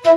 বউ,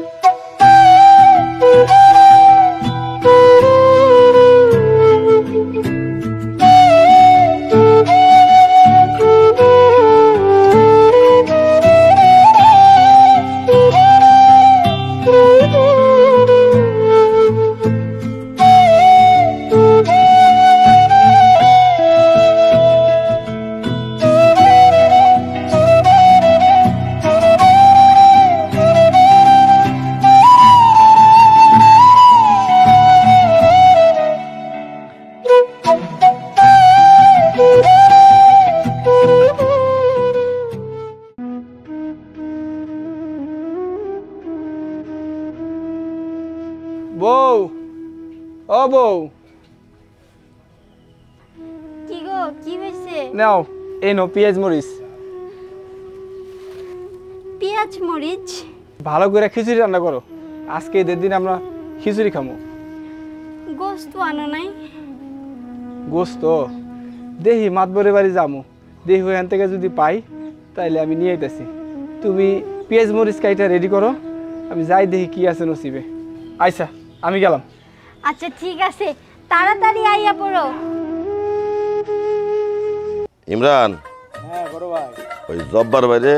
ও বউ, কি গো, কি হয়েছে? নাও এই নো পেঁয়াজ মরিচ। পেঁয়াজ মরিচ? ভালো করে খিচুড়ি রান্না করো, আজকে ঈদের দিন আমরা খিচুড়ি খাবো। গোস্ত আনো নাই? গোস্ত দেহি মাতবরের বাড়ি যাবো, দেহি ওখান থেকে যদি পাই তাইলে আমি নিয়ে আইতেছি। তুমি পেঁয়াজ মরিচ কাইটা রেডি করো, আমি যাই দেখি কি আছে নসিবে। আচ্ছা আমি গেলাম। আচ্ছা ঠিক আছে, তাড়াতাড়ি আইয়া পড়ো। ইমরান, হ্যাঁ বড় ভাই। ওই জব্বার বাইরে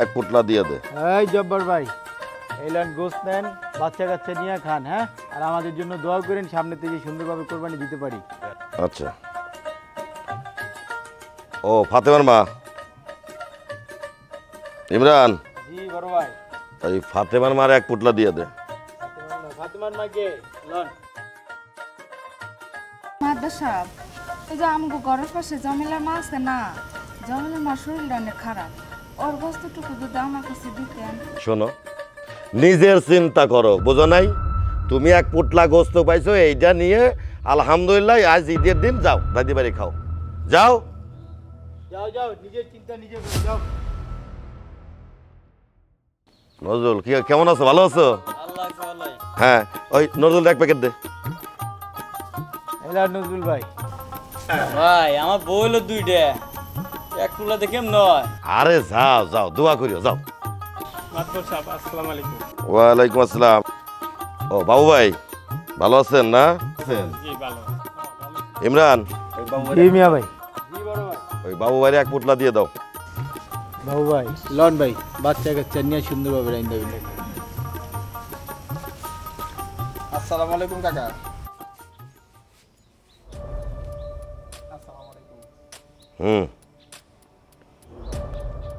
এক পোটলা দিয়ে দে। এই জব্বার ভাই, এইলেন গোস্ত নেন, বাচ্চা কাচ্চা নিয়ে খান। হ্যাঁ, আর আমাদের জন্য দোয়া করেন সামনে থেকে সুন্দরভাবে কোরবানি দিতে পারি। আচ্ছা। ও ফাতেমার মা। ইমরান, জি বড় ভাই। ওই ফাতেমার মার এক পোটলা দিয়ে দে। ফাতেমার মা কে? লন। মাদ্রাস সাহেব, এই যে আমাকে ঘরের পাশে জমিলার মা আছে না, জমিলার মার শরীরটা অনেক খারাপ, ওর গোস্তটুকু যদি আমার কাছে দিতেন। শোনো, নিজের চিন্তা করো, বুঝো নাই? তুমি এক পোটলা গোস্ত পাইছো, এইটা নিয়ে আলহামদুলিল্লাহ আজ ঈদের দিন যাও দাদি বাড়ি খাও। যাও যাও যাও, নিজের চিন্তা নিজে করো, যাও। নজরুল, কি কেমন আছো? ভালো আছো? আল্লাহ ভালো। হ্যাঁ, ওই নজরুল এক প্যাকেট দে। এলার নজরুল ভাই। ভাই আমার বউ হলো দুইটা, এক টুলা দেখে নয়। আরে যাও যাও, দোয়া করিও, যাও। মাতবর সাহেব আসসালামু আলাইকুম। ওয়ালাইকুম আসসালাম। ও বাবু ভাই, ভালো আছেন না? জি ভালো। ইমরান, জি মিয়া ভাই। ওই বাবু ভাইরে এক পোটলা দিয়ে দাও। বাবু ভাই, লন ভাই, বাচ্চা কাচ্চা নিয়ে সুন্দরভাবে রান্না করবেন। আসসালামু আলাইকুম কাকা।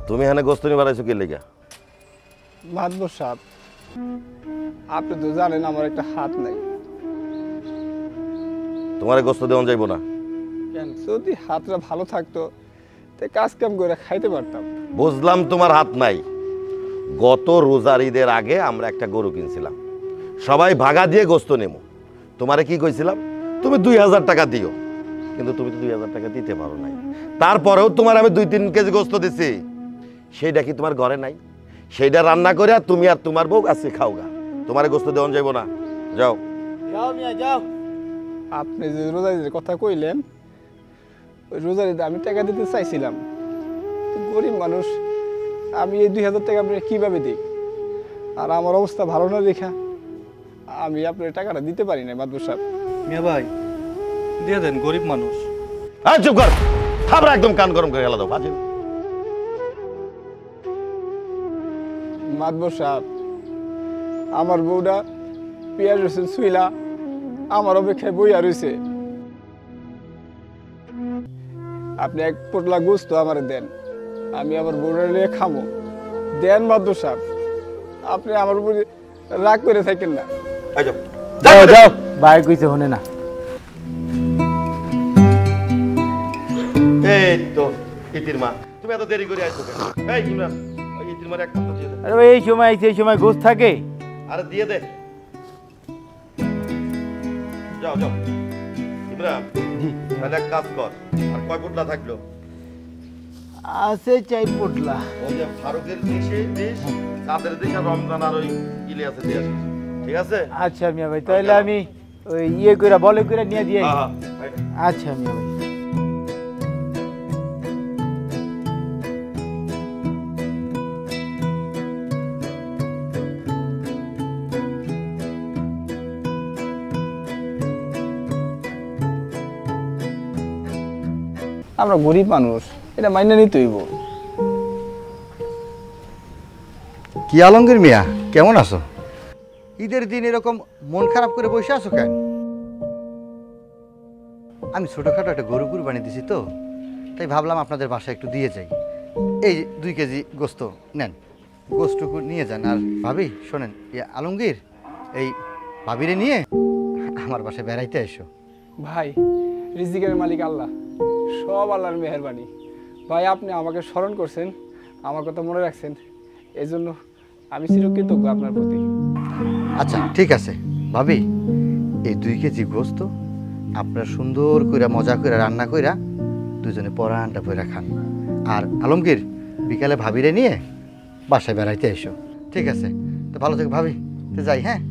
তুমি এখানে গোস্ত নিয়ে বাড়াইছো কি লেগা? মাতবর সাহেব, আপনি তো জানেন আমার একটা হাত নাই। তোমার গোস্ত দেওয়া যাইব না। কেন? যদি হাতটা ভালো থাকতো তে কাজ কাম করে খাইতে পারতাম। বুঝলাম তোমার হাত নাই। গত রোজার ঈদের আগে আমরা একটা গরু কিনছিলাম, সবাই ভাগা দিয়ে গোস্ত নেবো। তোমারে কি কইছিলাম? তুমি 2000 টাকা দিও, কিন্তু তুমি তো 2000 টাকা দিতে পারো নাই। তারপরেও তোমার আমি 2-3 কেজি গোস্ত দিছি, সেইটা কি তোমার ঘরে নাই? সেইটা রান্না করে তুমি আর তোমার বউ আজকে খাওগা। তোমার গোস্ত দেওয়া যাইব না, যাও। যাও মিয়া যাও। আপনি যে রোজার ঈদের কথা কইলেন, ওই রোজার ঈদে আমি টাকা দিতে চাইছিলাম, গরিব মানুষ, আমি এই 2000 টাকা আপনার কীভাবে দিই? আর আমার অবস্থা ভালো না দেখা আমি আপনার টাকাটা দিতে পারি না। মাতবর সাহেব, মিয়া ভাই দিয়ে দেন, গরিব মানুষ। আর চুপ কর, থাবরা একদম কান গরম করে গেল দাও ফাজিল। মাতবর সাহেব, আমার বউটা পেঁয়াজ রসুন শুইলা আমার অপেক্ষায় বইয়া রয়েছে। আপনি এক পোটলা গোস্ত আমার দেন, আমি আমার বউটা নিয়ে খামো। দেন মাতবর সাহেব, আপনি আমার উপরে রাগ করে থাকেন না। যাও যাও, ভাই কইছে হনে না। এই তো ইতির মা, তুমি এত দেরি করে আইছো কেন? এই ইমরান, ওই ইতির মার এক পোটলা দিয়ে দে। আরে ভাই, এই সময় আইছে, এই সময় গোস্ত থাকে? আরে দিয়ে দে, যাও যাও। ইমরান, তাহলে এক কাজ কর, আর কয় পোটলা থাকলো? আছে 4 পোটলা। ওই যে ফারুকের ডিশ, কাদের ডিশ আর রমজান আর ওই ইলিয়াসের দিয়ে আসিস, ঠিক আছে? আচ্ছা মিয়া ভাই, তাহলে আমি ওই ইয়ে করে বলে করে নিয়ে দিয়ে। হ্যাঁ, আচ্ছা মিয়া ভাই। আমরা গরিব মানুষ, এটা মাইনে নিতে হইব। কি আলমগীর মিয়া, কেমন আছো? ঈদের দিন এরকম মন খারাপ করে বসে আছো কেন? আমি ছোটোখাটো একটা গরু কুরবানি দিছি তো, তাই ভাবলাম আপনাদের বাসায় একটু দিয়ে যাই। এই 2 কেজি গোস্ত নেন, গোস্তটুকু নিয়ে যান। আর ভাবি শোনেন, আলমগীর এই ভাবিরে নিয়ে আমার বাসায় বেড়াইতে এসো। ভাই, রিজিকের মালিক আল্লাহ, সব আল্লাহর মেহেরবানি। ভাই, আপনি আমাকে স্মরণ করছেন, আমার কথা মনে রাখছেন, এই জন্য আমি চিরকৃতজ্ঞ আপনার প্রতি। আচ্ছা ঠিক আছে ভাবি, এই 2 কেজি গোস্ত আপনারা সুন্দর করে মজা করে রান্না কইরা দুজনে পরানটা পয়রা খান। আর আলমগীর বিকালে ভাবিরে নিয়ে বাসায় বেড়াইতে এসো। ঠিক আছে, তো ভালো থেকো ভাবি, তো যাই। হ্যাঁ।